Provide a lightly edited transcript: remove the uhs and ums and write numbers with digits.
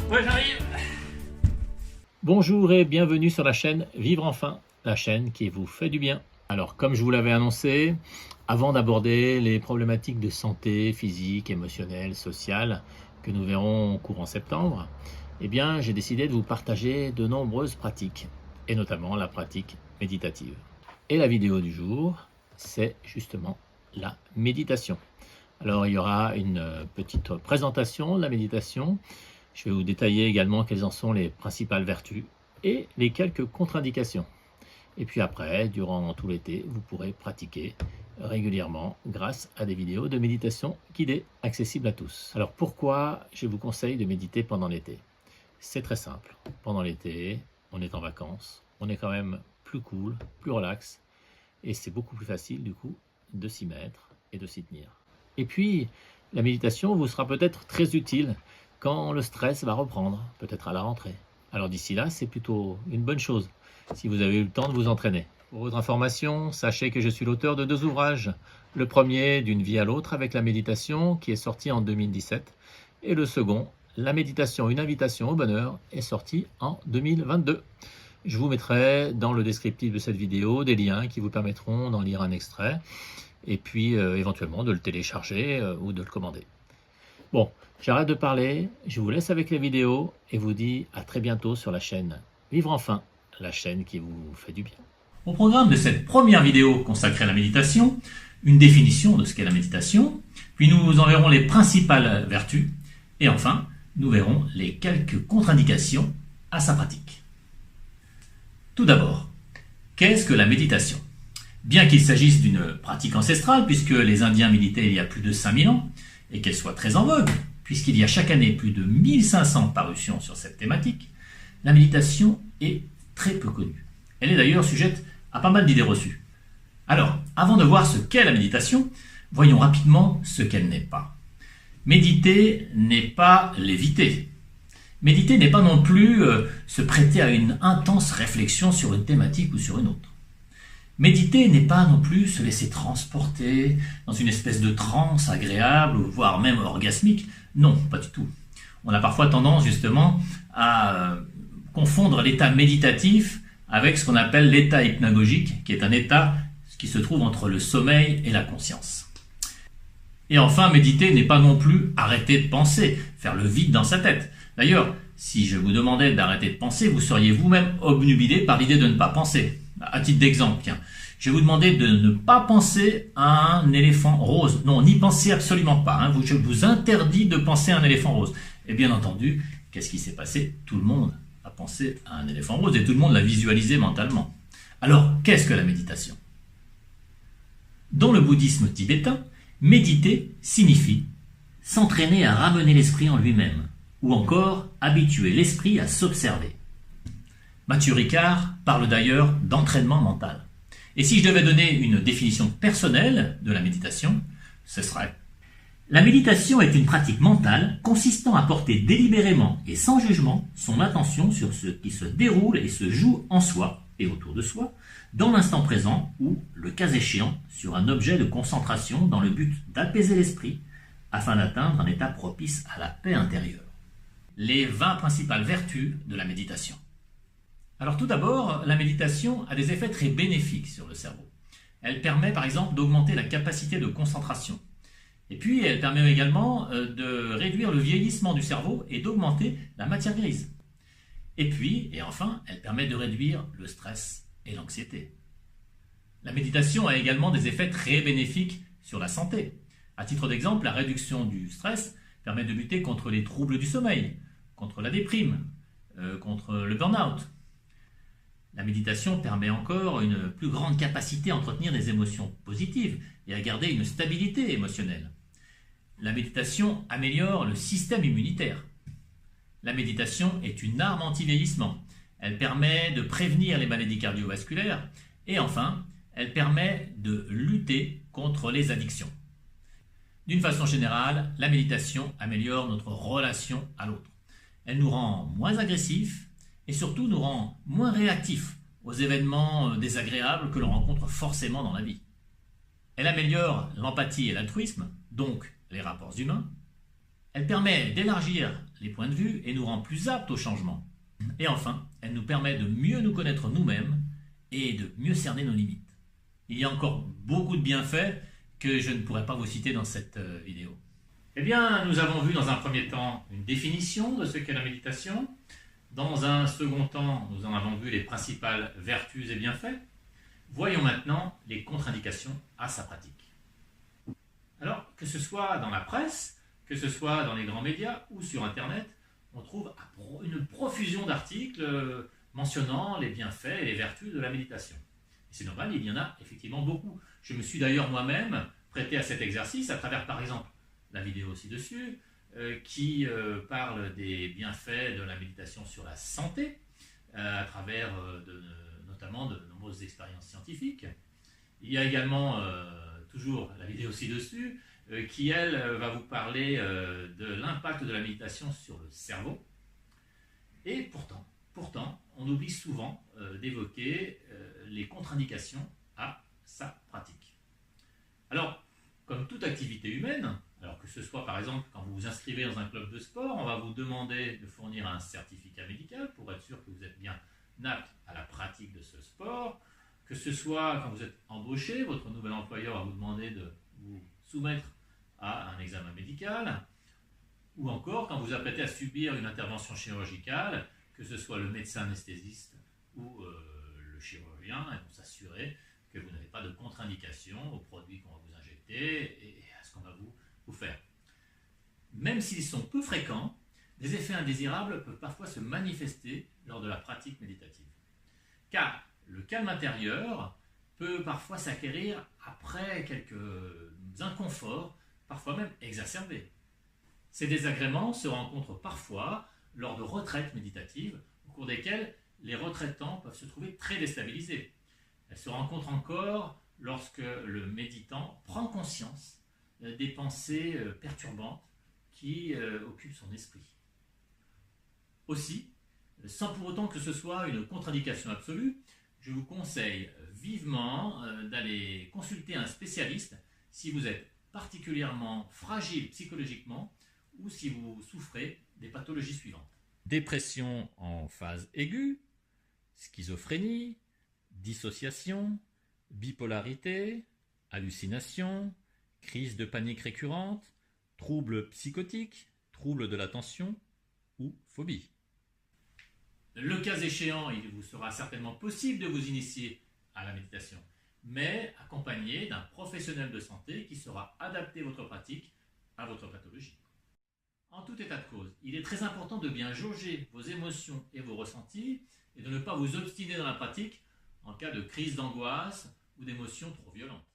Ouais, j'arrive. Bonjour et bienvenue sur la chaîne Vivre Enfin, la chaîne qui vous fait du bien. Alors, comme je vous l'avais annoncé, avant d'aborder les problématiques de santé physique, émotionnelle, sociale que nous verrons courant septembre, eh bien, j'ai décidé de vous partager de nombreuses pratiques, et notamment la pratique méditative. Et la vidéo du jour, c'est justement la méditation. Alors, il y aura une petite présentation de la méditation. Je vais vous détailler également quelles en sont les principales vertus et les quelques contre-indications. Et puis après, durant tout l'été, vous pourrez pratiquer régulièrement grâce à des vidéos de méditation guidées accessibles à tous. Alors pourquoi je vous conseille de méditer pendant l'été? C'est très simple. Pendant l'été, on est en vacances, on est quand même plus cool, plus relax, et c'est beaucoup plus facile du coup de s'y mettre et de s'y tenir. Et puis, la méditation vous sera peut-être très utile quand le stress va reprendre, peut-être à la rentrée. Alors d'ici là, c'est plutôt une bonne chose, si vous avez eu le temps de vous entraîner. Pour votre information, sachez que je suis l'auteur de 2 ouvrages. Le premier, D'une vie à l'autre avec la méditation, qui est sorti en 2017. Et le second, La méditation, une invitation au bonheur, est sorti en 2022. Je vous mettrai dans le descriptif de cette vidéo des liens qui vous permettront d'en lire un extrait, et puis éventuellement de le télécharger ou de le commander. Bon, j'arrête de parler, je vous laisse avec les vidéos et vous dis à très bientôt sur la chaîne Vivre Enfin, la chaîne qui vous fait du bien. Au programme de cette première vidéo consacrée à la méditation, une définition de ce qu'est la méditation, puis nous en verrons les principales vertus, et enfin, nous verrons les quelques contre-indications à sa pratique. Tout d'abord, qu'est-ce que la méditation? Bien qu'il s'agisse d'une pratique ancestrale, puisque les Indiens méditaient il y a plus de 5000 ans, et qu'elle soit très en vogue, puisqu'il y a chaque année plus de 1500 parutions sur cette thématique, la méditation est très peu connue. Elle est d'ailleurs sujette à pas mal d'idées reçues. Alors, avant de voir ce qu'est la méditation, voyons rapidement ce qu'elle n'est pas. Méditer n'est pas léviter. Méditer n'est pas non plus se prêter à une intense réflexion sur une thématique ou sur une autre. Méditer n'est pas non plus se laisser transporter dans une espèce de transe agréable, voire même orgasmique. Non, pas du tout. On a parfois tendance justement à confondre l'état méditatif avec ce qu'on appelle l'état hypnagogique, qui est un état qui se trouve entre le sommeil et la conscience. Et enfin, méditer n'est pas non plus arrêter de penser, faire le vide dans sa tête. D'ailleurs, si je vous demandais d'arrêter de penser, vous seriez vous-même obnubilé par l'idée de ne pas penser. À titre d'exemple, tiens, je vais vous demander de ne pas penser à un éléphant rose. Non, n'y pensez absolument pas. Je vous interdis de penser à un éléphant rose. Et bien entendu, qu'est-ce qui s'est passé? Tout le monde a pensé à un éléphant rose et tout le monde l'a visualisé mentalement. Alors, qu'est-ce que la méditation? Dans le bouddhisme tibétain, méditer signifie s'entraîner à ramener l'esprit en lui-même, ou encore habituer l'esprit à s'observer. Mathieu Ricard parle d'ailleurs d'entraînement mental. Et si je devais donner une définition personnelle de la méditation, ce serait: la méditation est une pratique mentale consistant à porter délibérément et sans jugement son attention sur ce qui se déroule et se joue en soi et autour de soi, dans l'instant présent ou, le cas échéant, sur un objet de concentration dans le but d'apaiser l'esprit afin d'atteindre un état propice à la paix intérieure. Les 20 principales vertus de la méditation. Alors tout d'abord, la méditation a des effets très bénéfiques sur le cerveau. Elle permet par exemple d'augmenter la capacité de concentration. Et puis elle permet également de réduire le vieillissement du cerveau et d'augmenter la matière grise. Et puis, et enfin, elle permet de réduire le stress et l'anxiété. La méditation a également des effets très bénéfiques sur la santé. À titre d'exemple, la réduction du stress permet de lutter contre les troubles du sommeil, contre la déprime, contre le burn-out. La méditation permet encore une plus grande capacité à entretenir des émotions positives et à garder une stabilité émotionnelle. La méditation améliore le système immunitaire. La méditation est une arme anti-vieillissement. Elle permet de prévenir les maladies cardiovasculaires et enfin, elle permet de lutter contre les addictions. D'une façon générale, la méditation améliore notre relation à l'autre. Elle nous rend moins agressifs et surtout nous rend moins réactifs aux événements désagréables que l'on rencontre forcément dans la vie. Elle améliore l'empathie et l'altruisme, donc les rapports humains. Elle permet d'élargir les points de vue et nous rend plus aptes au changement. Et enfin, elle nous permet de mieux nous connaître nous-mêmes et de mieux cerner nos limites. Il y a encore beaucoup de bienfaits que je ne pourrais pas vous citer dans cette vidéo. Eh bien, nous avons vu dans un premier temps une définition de ce qu'est la méditation. Dans un second temps, nous en avons vu les principales vertus et bienfaits. Voyons maintenant les contre-indications à sa pratique. Alors, que ce soit dans la presse, que ce soit dans les grands médias ou sur Internet, on trouve une profusion d'articles mentionnant les bienfaits et les vertus de la méditation. Et c'est normal, il y en a effectivement beaucoup. Je me suis d'ailleurs moi-même prêté à cet exercice à travers, par exemple, la vidéo ci-dessus, qui parle des bienfaits de la méditation sur la santé, à travers notamment de nombreuses expériences scientifiques. Il y a également toujours la vidéo ci-dessus, qui elle va vous parler de l'impact de la méditation sur le cerveau. Et pourtant, on oublie souvent d'évoquer les contre-indications à sa pratique. Alors, comme toute activité humaine, alors que ce soit par exemple quand vous vous inscrivez dans un club de sport, on va vous demander de fournir un certificat médical pour être sûr que vous êtes bien apte à la pratique de ce sport. Que ce soit quand vous êtes embauché, votre nouvel employeur va vous demander de vous soumettre à un examen médical, ou encore quand vous apprêtez à subir une intervention chirurgicale, que ce soit le médecin anesthésiste ou le chirurgien, ils vont s'assurer que vous n'avez pas de contre-indication aux produits qu'on va vous injecter et à ce qu'on va vous faire. Même s'ils sont peu fréquents, des effets indésirables peuvent parfois se manifester lors de la pratique méditative. Car le calme intérieur peut parfois s'acquérir après quelques inconforts, parfois même exacerbés. Ces désagréments se rencontrent parfois lors de retraites méditatives, au cours desquelles les retraitants peuvent se trouver très déstabilisés. Elles se rencontrent encore lorsque le méditant prend conscience des pensées perturbantes qui occupent son esprit. Aussi, sans pour autant que ce soit une contre-indication absolue, je vous conseille vivement d'aller consulter un spécialiste si vous êtes particulièrement fragile psychologiquement ou si vous souffrez des pathologies suivantes. Dépression en phase aiguë, schizophrénie, dissociation, bipolarité, hallucination, crise de panique récurrente, troubles psychotiques, troubles de l'attention ou phobie. Le cas échéant, il vous sera certainement possible de vous initier à la méditation, mais accompagné d'un professionnel de santé qui saura adapter votre pratique à votre pathologie. En tout état de cause, il est très important de bien jauger vos émotions et vos ressentis et de ne pas vous obstiner dans la pratique en cas de crise d'angoisse ou d'émotions trop violentes.